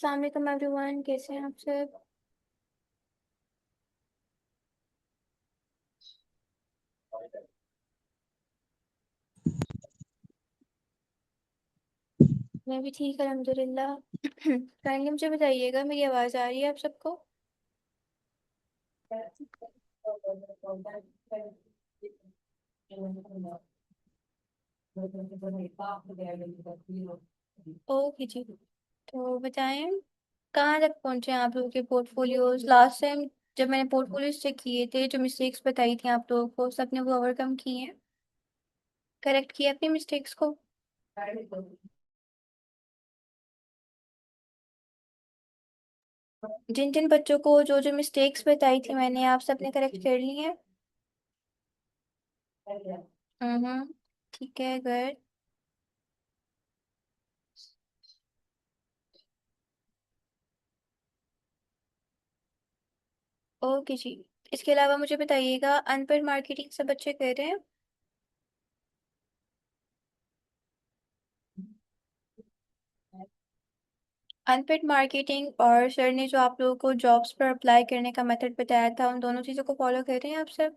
अस्सलाम वालेकुम एवरीवन, कैसे हैं आप सब। मैं भी ठीक अल्हम्दुलिल्लाह। काइंडली मुझे बताइएगा, मेरी आवाज़ आ रही है आप सबको। ओके जी। तो बताएं, कहाँ तक पहुंचे हैं आप लोगों के पोर्टफोलियोज। लास्ट टाइम जब मैंने पोर्टफोलियोज चेक किए थे, जो मिस्टेक्स बताई थी आप लोगों को, सबने वो ओवरकम की हैं, करेक्ट किया अपनी मिस्टेक्स को। जिन जिन बच्चों को जो जो मिस्टेक्स बताई थी मैंने, आप सबने करेक्ट कर ली हैं। हम्म। ठीक है, गुड। ओके जी। इसके अलावा मुझे बताइएगा, अनपढ़ मार्केटिंग सब बच्चे कर रहे हैं। अनपेड मार्केटिंग और सर ने जो आप लोगों को जॉब्स पर अप्लाई करने का मेथड बताया था, उन दोनों चीज़ों को फॉलो कर रहे हैं आप सब।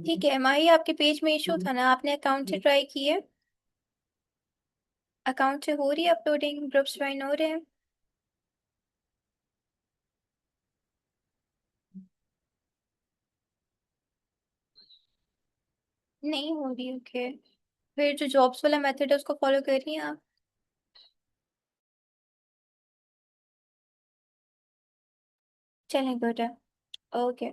ठीक है माही, आपके पेज में इशू था ना, आपने अकाउंट से ट्राई किए। अकाउंट से हो रही है अपलोडिंग, ग्रुप्स ज्वाइन हो रहे हैं। नहीं हो रही, ओके। फिर जो जॉब्स वाला मेथड है उसको फॉलो कर रही हैं आप। चलें, गुड है। ओके।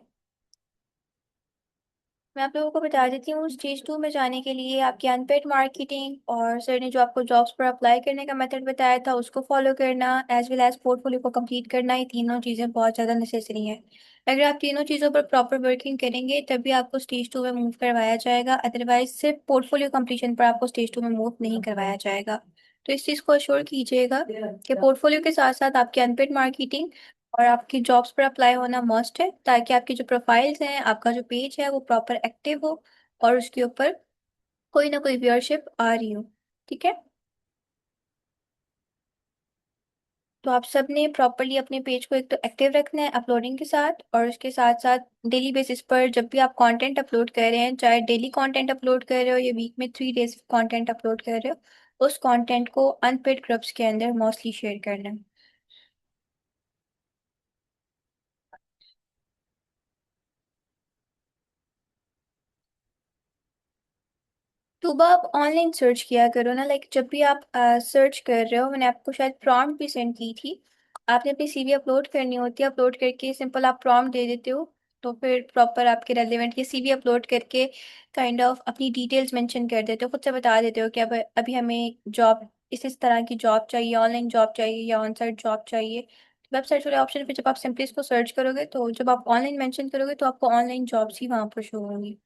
मैं आप लोगों को बता देती हूँ, स्टेज 2 में जाने के लिए आपकी अनपेड मार्केटिंग और सर ने जो आपको जॉब्स पर अप्लाई करने का मेथड बताया था उसको फॉलो करना, एज वेल एज पोर्टफोलियो को कंप्लीट करना, ये तीनों चीज़ें बहुत ज़्यादा नेसेसरी हैं। अगर आप तीनों चीज़ों पर प्रॉपर वर्किंग करेंगे तभी आपको स्टेज 2 में मूव करवाया जाएगा, अदरवाइज सिर्फ पोर्टफोलियो कंप्लीशन पर आपको स्टेज 2 में मूव नहीं करवाया जाएगा। तो इस चीज़ को अश्योर कीजिएगा कि पोर्टफोलियो के साथ साथ आपकी अनपेड मार्केटिंग और आपकी जॉब्स पर अप्लाई होना मस्ट है, ताकि आपकी जो प्रोफाइल्स हैं, आपका जो पेज है वो प्रॉपर एक्टिव हो और उसके ऊपर कोई ना कोई व्यूअरशिप आ रही हो। ठीक है। तो आप सब ने प्रॉपरली अपने पेज को एक तो एक्टिव रखना है अपलोडिंग के साथ, और उसके साथ साथ डेली बेसिस पर जब भी आप कंटेंट अपलोड कर रहे हैं, चाहे डेली कंटेंट अपलोड कर रहे हो या वीक में 3 डेज कंटेंट अपलोड कर रहे हो, उस कंटेंट को अनपेड ग्रुप्स के अंदर मोस्टली शेयर करना है। सुबह आप ऑनलाइन सर्च किया करो ना, लाइक जब भी आप सर्च कर रहे हो, मैंने आपको शायद प्रॉम्प्ट भी सेंड की थी। आपने अपनी सीवी अपलोड करनी होती है, अपलोड करके सिंपल आप प्रॉम्प्ट दे देते हो, तो फिर प्रॉपर आपके रेलिवेंट ये सीवी अपलोड करके काइंड ऑफ अपनी डिटेल्स मेंशन कर देते हो, खुद से बता देते हो कि अब अभी हमें जॉब, इस तरह की जॉब चाहिए, ऑनलाइन जॉब चाहिए या ऑन साइट जॉब चाहिए। वेबसाइट वाले ऑप्शन पे जब आप सिंपली इसको सर्च करोगे, तो जब आप ऑनलाइन मेंशन करोगे तो आपको ऑनलाइन जॉब्स ही वहाँ पर शो होंगी।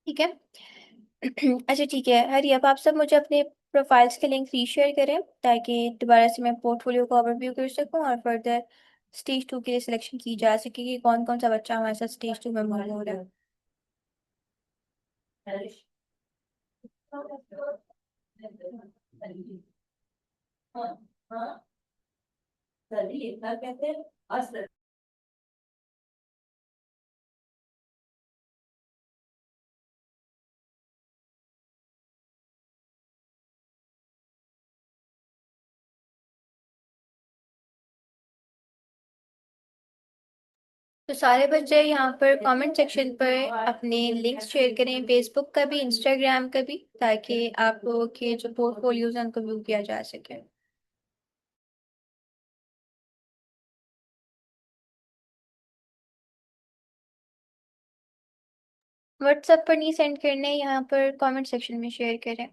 ठीक है। अच्छा ठीक है, हरी अब आप सब मुझे अपने प्रोफाइल्स के लिंक रीशेयर करें, ताकि दोबारा से मैं पोर्टफोलियो को ओवरव्यू कर सकूं और फर्दर स्टेज 2 के लिए सिलेक्शन की जा सके कि कौन कौन सा बच्चा हमारे साथ स्टेज 2 में मूव हो रहा है। तो सारे बच्चे यहाँ पर कमेंट सेक्शन पर अपने लिंक्स शेयर करें, फेसबुक का भी, इंस्टाग्राम का भी, ताकि आप लोगों के जो पोर्टफोलियोज हैं उनको व्यू किया जा सके। व्हाट्सएप पर नहीं सेंड करने, यहाँ पर कमेंट सेक्शन में शेयर करें।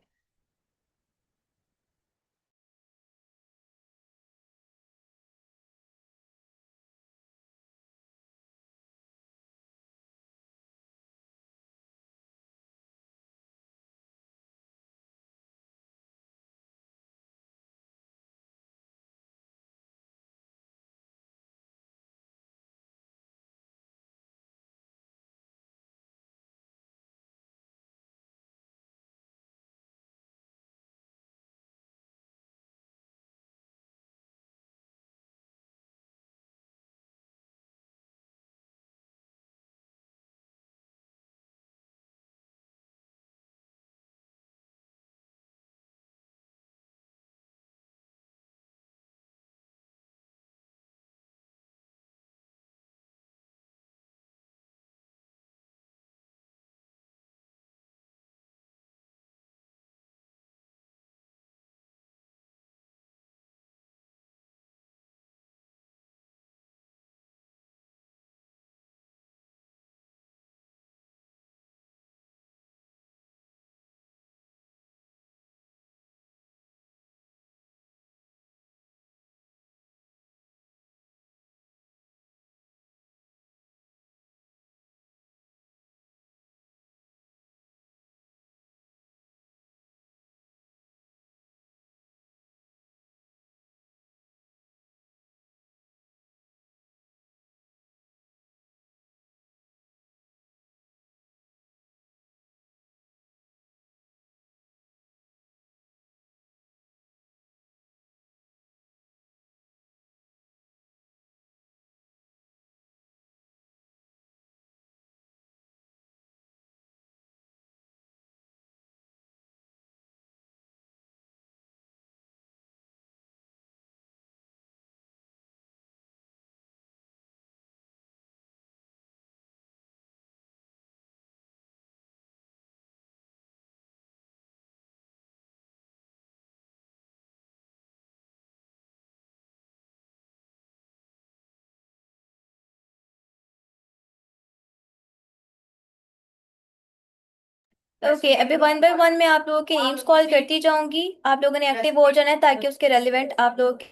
ओके, अभी वन बाय वन मैं आप लोगों के नेम्स कॉल करती जाऊंगी, आप लोगों ने एक्टिव हो जाना है ताकि उसके रेलिवेंट आप लोग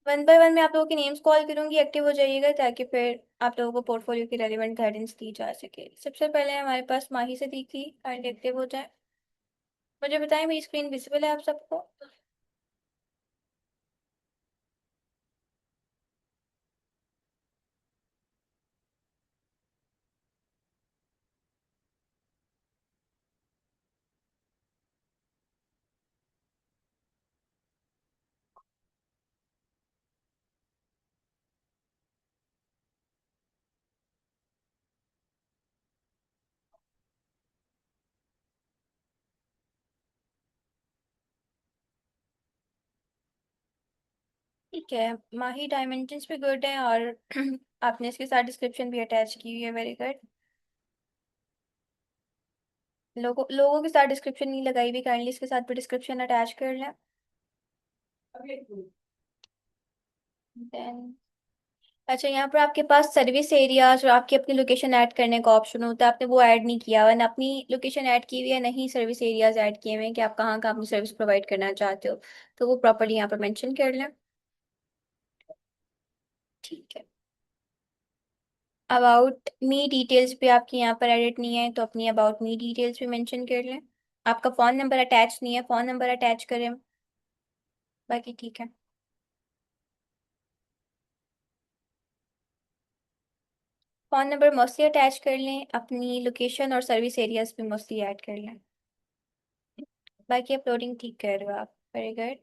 वन बाय वन मैं आप लोगों के नेम्स कॉल करूंगी, एक्टिव हो जाइएगा ताकि फिर आप लोगों को पोर्टफोलियो की रेलिवेंट गाइडेंस दी जा सके। सबसे पहले हमारे पास माही से दी थी, काइंड एक्टिव हो जाए। मुझे बताएं मेरी स्क्रीन विजिबल है आप सबको? ठीक है, माही डायमेंशंस भी गुड है और आपने इसके साथ डिस्क्रिप्शन भी अटैच की हुई है, वेरी गुड। लोगों लोगों के साथ डिस्क्रिप्शन नहीं लगाई भी, काइंडली इसके साथ भी डिस्क्रिप्शन अटैच कर लें। देन अच्छा, यहाँ पर आपके पास सर्विस एरियाज और आपकी अपनी लोकेशन ऐड करने का ऑप्शन होता है, आपने वो ऐड नहीं किया हुआ, ना अपनी लोकेशन ऐड की हुई है, नहीं सर्विस एरियाज ऐड किए हुए हैं कि आप कहाँ कहाँ अपनी सर्विस प्रोवाइड करना चाहते हो, तो वो प्रॉपर्ली यहाँ पर मेंशन कर लें। ठीक है, अबाउट मी डिटेल्स भी आपकी यहाँ पर एडिट नहीं है तो अपनी अबाउट मी डिटेल्स भी मेंशन कर लें। आपका फ़ोन नंबर अटैच नहीं है, फ़ोन नंबर अटैच करें, बाकी ठीक है। फ़ोन नंबर मोस्टली अटैच कर लें, अपनी लोकेशन और सर्विस एरियाज भी मोस्टली ऐड कर लें। बाकी अपलोडिंग ठीक कर रहे हो आप, वेरी गुड।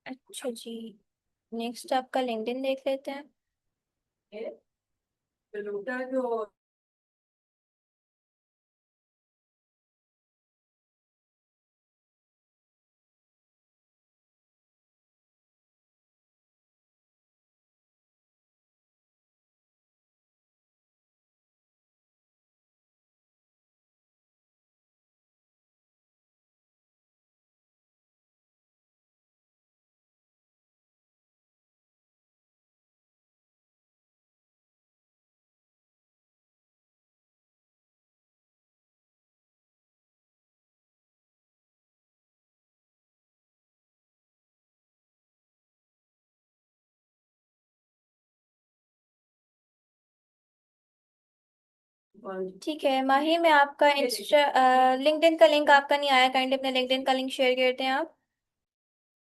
अच्छा जी, नेक्स्ट आपका लिंक्डइन देख लेते हैं। ठीक है माही, मैं आपका इंस्टा लिंक्डइन का लिंक आपका नहीं आया, काइंडली अपने लिंक्डइन का लिंक शेयर करते हैं आप।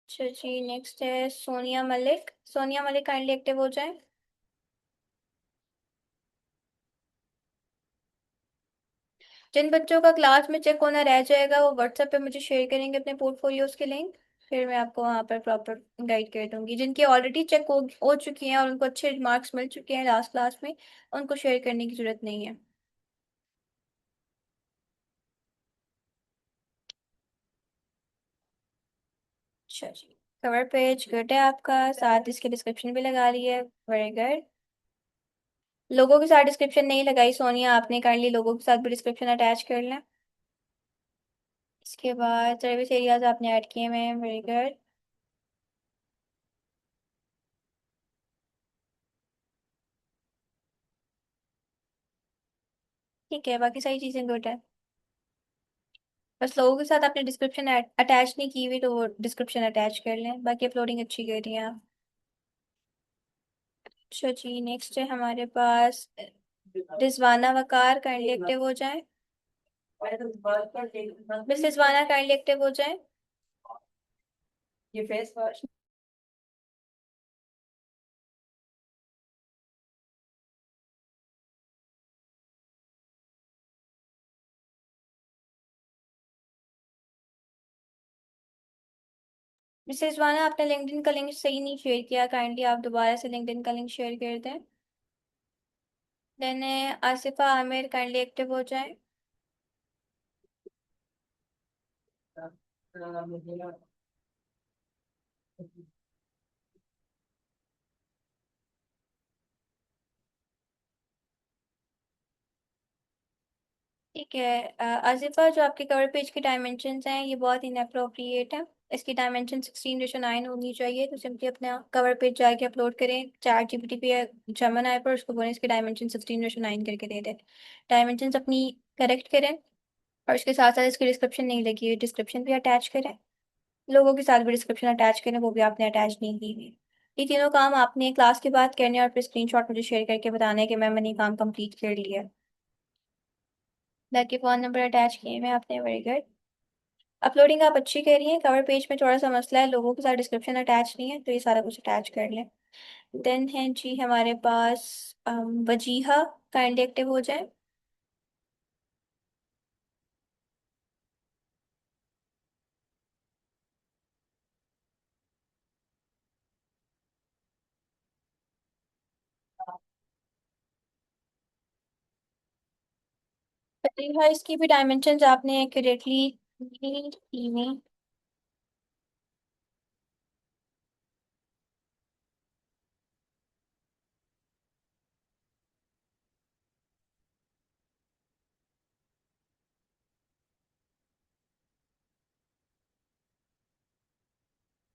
अच्छा जी, नेक्स्ट है सोनिया मलिक, सोनिया मलिक काइंडली एक्टिव हो जाए। जिन बच्चों का क्लास में चेक होना रह जाएगा वो व्हाट्सएप पे मुझे शेयर करेंगे अपने पोर्टफोलियोज के लिंक, फिर मैं आपको वहाँ पर प्रॉपर गाइड कर दूंगी। जिनके ऑलरेडी चेक हो चुकी हैं और उनको अच्छे मार्क्स मिल चुके हैं लास्ट क्लास में, उनको शेयर करने की जरूरत नहीं है। अच्छा जी, कवर पेज गुड है आपका, साथ इसके डिस्क्रिप्शन भी लगा ली है, वेरी गुड। लोगों के साथ डिस्क्रिप्शन नहीं लगाई सोनिया आपने, काइंडली लोगों के साथ भी डिस्क्रिप्शन अटैच कर लें। इसके बाद सर्विस एरियाज आपने ऐड किए हुए हैं, वेरी गुड। ठीक है, बाकी सारी चीज़ें गुड है, बस लोगों के साथ आपने डिस्क्रिप्शन अटैच नहीं की हुई तो वो डिस्क्रिप्शन अटैच कर लें, बाकी अपलोडिंग अच्छी कर रही हैं आप। अच्छा जी, नेक्स्ट है हमारे पास रिजवाना वकार, काइंडली एक्टिव हो जाए। मिस रिजवाना काइंडली एक्टिव हो जाए। मिस रिजवाना आपने लिंक्डइन का लिंक सही नहीं शेयर किया, काइंडली आप दोबारा से लिंक्डइन का लिंक शेयर कर दें। Then Asifa Aamir, kindly active हो जाए। ठीक ठीक है। आसिफा, जो आपके कवर पेज के डायमेंशंस हैं ये बहुत इनअप्रोप्रिएट है। इसकी डायमेंशन 16:9 होनी चाहिए। तो सिंपली अपना कवर पेज जाके अपलोड करें चैट जीपीटी पे या जेमिनी पर, उसको बोलें इसके डायमेंशन 16:9 करके दे दे। डायमेंशंस अपनी करेक्ट करें, और उसके साथ साथ इसकी डिस्क्रिप्शन नहीं लगी हुई, डिस्क्रिप्शन भी अटैच करें। लोगों के साथ भी डिस्क्रिप्शन अटैच करें, वो भी आपने अटैच नहीं की हुई। ये तीनों काम आपने क्लास के बाद करने हैं, और फिर स्क्रीनशॉट मुझे शेयर करके बताना है कि मैंने ये काम कंप्लीट कर लिया। बाकी फ़ोन नंबर अटैच किए मैं आपने, वेरी गुड। अपलोडिंग आप अच्छी कर रही हैं। कवर पेज में थोड़ा सा मसला है, लोगों के साथ डिस्क्रिप्शन अटैच नहीं है, तो ये सारा कुछ अटैच कर लें। देन है जी हमारे पास वजीहा, काइंडली एक्टिव हो जाए। वजीहा, इसकी भी डायमेंशंस आपने एक्यूरेटली की हुई।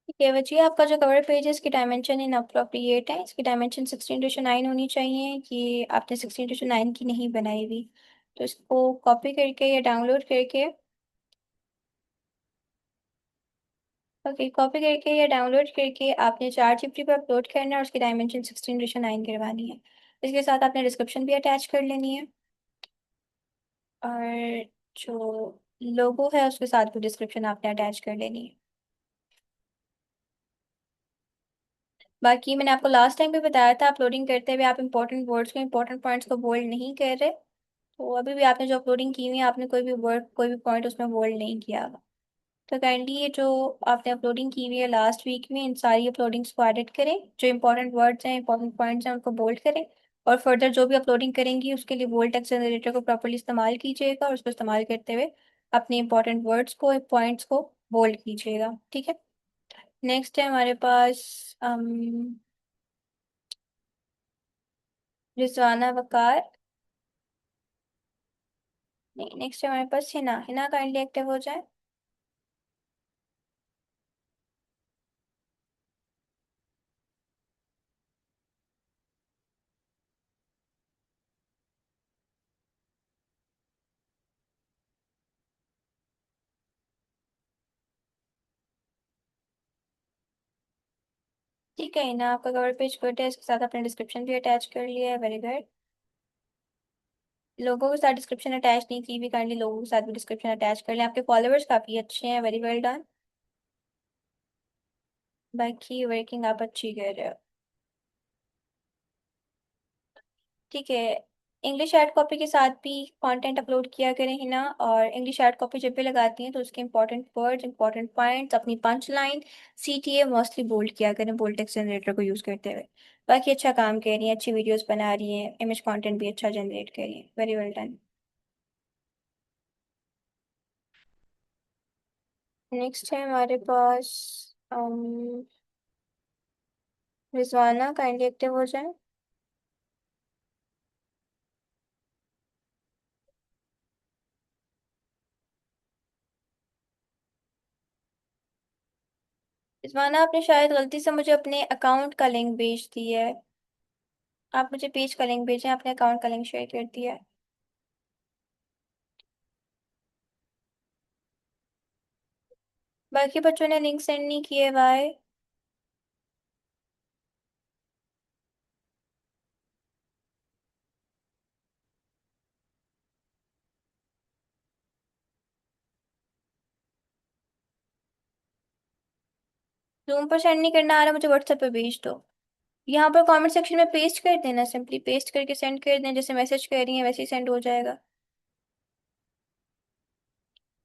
ठीक है वजीहा, आपका जो कवर पेज है इसकी डायमेंशन इन अप्रोप्रिएट है। इसकी डायमेंशन 16:9 होनी चाहिए। ये आपने 16:9 की नहीं बनाई हुई, तो इसको कॉपी करके या डाउनलोड करके, ओके, कॉपी करके या डाउनलोड करके आपने चार जीबी पर अपलोड करना है, और उसकी डायमेंशन 16:9 करवानी है। इसके साथ आपने डिस्क्रिप्शन भी अटैच कर लेनी है, और जो लोगो है उसके साथ भी डिस्क्रिप्शन आपने अटैच कर लेनी है। बाकी मैंने आपको लास्ट टाइम भी बताया था, अपलोडिंग करते हुए आप इंपॉर्टेंट वर्ड्स को, इंपॉर्टेंट पॉइंट्स को बोल्ड नहीं कर रहे। तो अभी भी आपने जो अपलोडिंग की हुई है, आपने कोई भी वर्ड, कोई भी पॉइंट उसमें बोल्ड नहीं किया। तो काइंडली ये जो आपने अपलोडिंग की हुई है लास्ट वीक में, इन सारी अपलोडिंग्स को एडिट करें। जो इंपॉर्टेंट वर्ड्स हैं, इंपॉर्टेंट पॉइंट्स हैं, उनको बोल्ड करें। और फर्दर जो भी अपलोडिंग करेंगी उसके लिए बोल्ड टेक्स्ट जनरेटर को प्रॉपर्ली इस्तेमाल कीजिएगा, और उसको इस्तेमाल करते हुए अपने इंपॉर्टेंट वर्ड्स को, पॉइंट्स को बोल्ड कीजिएगा। ठीक है। नेक्स्ट है हमारे पास रिजवाना वकार। नहीं, नेक्स्ट है हमारे पास हिना। हिना काइंडली एक्टिव हो जाए। ठीक है हिना, आपका कवर पेज गुड है। इसके साथ आपने डिस्क्रिप्शन भी अटैच कर लिया है, वेरी गुड। लोगों के साथ डिस्क्रिप्शन अटैच नहीं की भी, काइंडली लोगों के साथ भी डिस्क्रिप्शन अटैच कर लें। आपके फॉलोअर्स काफ़ी अच्छे हैं, वेरी वेल डन। बाकी वर्किंग आप अच्छी कर रहे हो। ठीक है। इंग्लिश हार्ड कॉपी के साथ भी कंटेंट अपलोड किया करें है ना। और इंग्लिश हार्ड कॉपी जब भी लगाती हैं तो उसके इंपॉर्टेंट वर्ड्स, इंपॉर्टेंट पॉइंट्स, अपनी punch line, CTA mostly bold किया करें, बोल्ड टेक्स्ट जनरेटर को यूज़ करते हुए। बाकी अच्छा काम कर रही हैं, अच्छी वीडियोस बना रही हैं, इमेज कंटेंट भी अच्छा जनरेट कर रही हैं, वेरी वेल डन। नेक्स्ट है हमारे पास रिजवाना, काइंडली एक्टिव हो जाए। रिजवाना, आपने शायद गलती से मुझे अपने अकाउंट का लिंक भेज दिया है। आप मुझे पेज का लिंक भेजें, आपने अकाउंट का लिंक शेयर कर दिया है। बाकी बच्चों ने लिंक सेंड नहीं किए, बाय। जूम पर सेंड नहीं करना आ रहा, मुझे व्हाट्सएप पे भेज दो। यहाँ पर कमेंट सेक्शन में पेस्ट कर देना, सिंपली पेस्ट करके सेंड कर दें, जैसे मैसेज कर रही हैं वैसे ही सेंड हो जाएगा।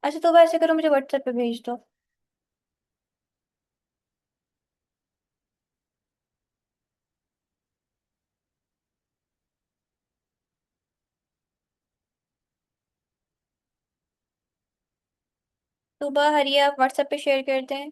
अच्छा, तो वैसे करो, मुझे व्हाट्सएप पे भेज दो। सुबह हरिया, आप व्हाट्सएप पे शेयर कर दें।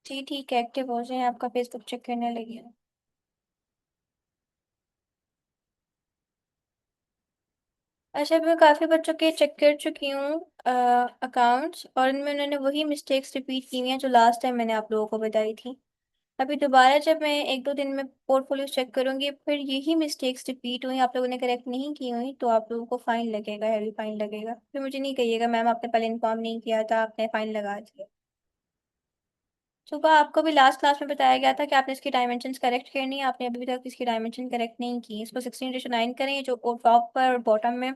जी ठीक है, एक्टिव हो जाए, आपका फेसबुक चेक करने लगी हूँ। अच्छा, मैं काफ़ी बच्चों के चेक कर चुकी हूँ अकाउंट्स, और इनमें उन्होंने वही मिस्टेक्स रिपीट की हुई हैं जो लास्ट टाइम मैंने आप लोगों को बताई थी। अभी दोबारा जब मैं एक दो दिन में पोर्टफोलियो चेक करूंगी, फिर यही मिस्टेक्स रिपीट हुई, आप लोगों ने करेक्ट नहीं की हुई, तो आप लोगों को फाइन लगेगा, हैवी फाइन लगेगा। फिर मुझे नहीं कहिएगा मैम आपने पहले इन्फॉर्म नहीं किया था, आपने फाइन लगा दिया। सुबह आपको भी लास्ट क्लास में बताया गया था कि आपने इसकी डायमेंशंस करेक्ट करनी है, आपने अभी तक इसकी डायमेंशन करेक्ट नहीं की। इसको 16:9 करें, जो टॉप पर और बॉटम में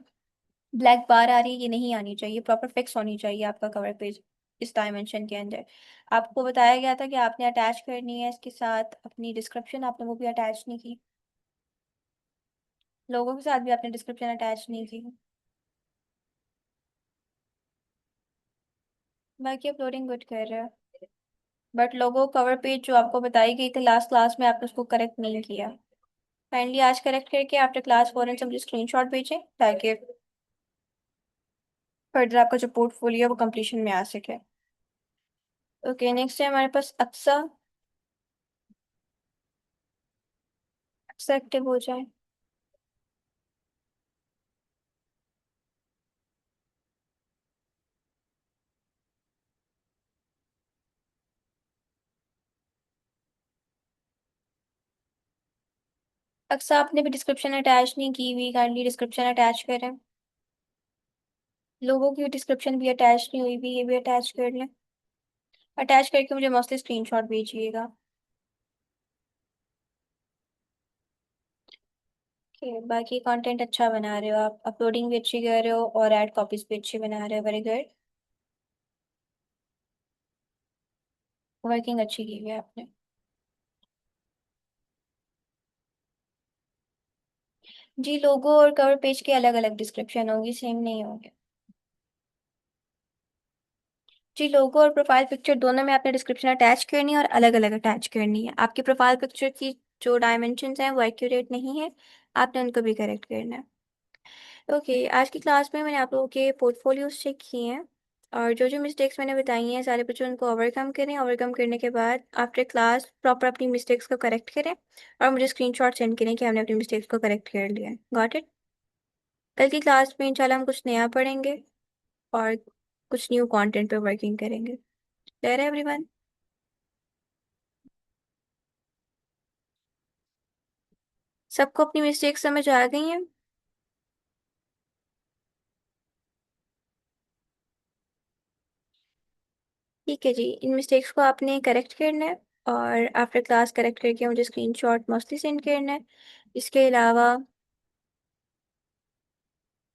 ब्लैक बार आ रही है ये नहीं आनी चाहिए, प्रॉपर फिक्स होनी चाहिए आपका कवर पेज इस डायमेंशन के अंदर। आपको बताया गया था कि आपने अटैच करनी है इसके साथ अपनी डिस्क्रिप्शन, आपने वो भी अटैच नहीं की। लोगों के साथ भी आपने डिस्क्रिप्शन अटैच नहीं की। बाकी अपलोडिंग गुड कर रहा है, बट लोगों कवर पेज जो आपको बताई गई थी लास्ट क्लास में, आपने उसको करेक्ट नहीं किया। काइंडली आज करेक्ट करके आफ्टर क्लास फौरन से मुझे स्क्रीनशॉट भेजें, ताकि फर्दर आपका जो पोर्टफोलियो है वो कंप्लीशन में आ सके। ओके, नेक्स्ट है हमारे पास अक्सा। अक्सा एक्टिव हो जाए। अक्सर आपने भी डिस्क्रिप्शन अटैच नहीं की हुई, काइंडली डिस्क्रिप्शन अटैच करें। लोगों की डिस्क्रिप्शन भी अटैच नहीं हुई भी, ये भी अटैच कर लें। अटैच करके मुझे मस्त स्क्रीनशॉट भेजिएगा। ओके, बाकी कंटेंट अच्छा बना रहे हो आप, अपलोडिंग भी अच्छी कर रहे हो और ऐड कॉपीज भी अच्छी बना रहे हो, वेरी गुड। वर्किंग अच्छी की हुई है आपने। जी, लोगो और कवर पेज के अलग अलग डिस्क्रिप्शन होंगी, सेम नहीं होंगे। जी, लोगो और प्रोफाइल पिक्चर दोनों में आपने डिस्क्रिप्शन अटैच करनी है और अलग अलग अटैच करनी है। आपकी प्रोफाइल पिक्चर की जो डायमेंशंस हैं वो एक्यूरेट नहीं है, आपने उनको भी करेक्ट करना है। ओके, आज की क्लास में मैंने आप लोगों के पोर्टफोलियोज चेक किए हैं, और जो जो मिस्टेक्स मैंने बताई हैं सारे बच्चों उनको ओवरकम करें। ओवरकम करने के बाद आफ्टर क्लास प्रॉपर अपनी मिस्टेक्स को करेक्ट करें, और मुझे स्क्रीनशॉट सेंड करें कि हमने अपनी मिस्टेक्स को करेक्ट कर लिया है। Got it. कल की क्लास में इंशाल्लाह हम कुछ नया पढ़ेंगे और कुछ न्यू कंटेंट पे वर्किंग करेंगे। क्लियर है एवरीवन? सबको अपनी मिस्टेक्स समझ आ गई हैं? ठीक है जी, इन मिस्टेक्स को आपने करेक्ट करना है, और आफ्टर क्लास करेक्ट करके मुझे स्क्रीनशॉट मोस्टली सेंड करना है। इसके अलावा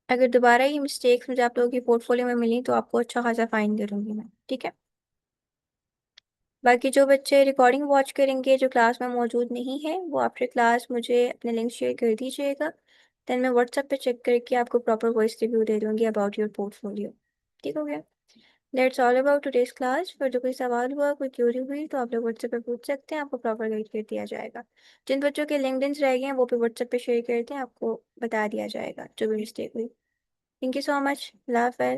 अगर दोबारा ये मिस्टेक्स मुझे आप लोगों की पोर्टफोलियो में मिली तो आपको अच्छा खासा फाइन करूंगी मैं, ठीक है? बाकी जो बच्चे रिकॉर्डिंग वॉच करेंगे जो क्लास में मौजूद नहीं है, वो आफ्टर क्लास मुझे अपने लिंक शेयर कर दीजिएगा। देन मैं व्हाट्सएप पे चेक करके आपको प्रॉपर वॉइस रिव्यू दे दूंगी अबाउट योर पोर्टफोलियो। ठीक हो गया? That's all about today's class. फिर जो कोई सवाल हुआ, कोई क्यूरी हुई, तो आप लोग व्हाट्सएप पे पूछ सकते हैं, आपको प्रॉपर गाइड कर दिया जाएगा। जिन बच्चों के लिंक्डइन्स रह गए हैं वो भी व्हाट्सएप पे शेयर करते हैं, आपको बता दिया जाएगा जो भी मिस्टेक हुई। थैंक यू सो मच, अल्लाह हाफ़िज़।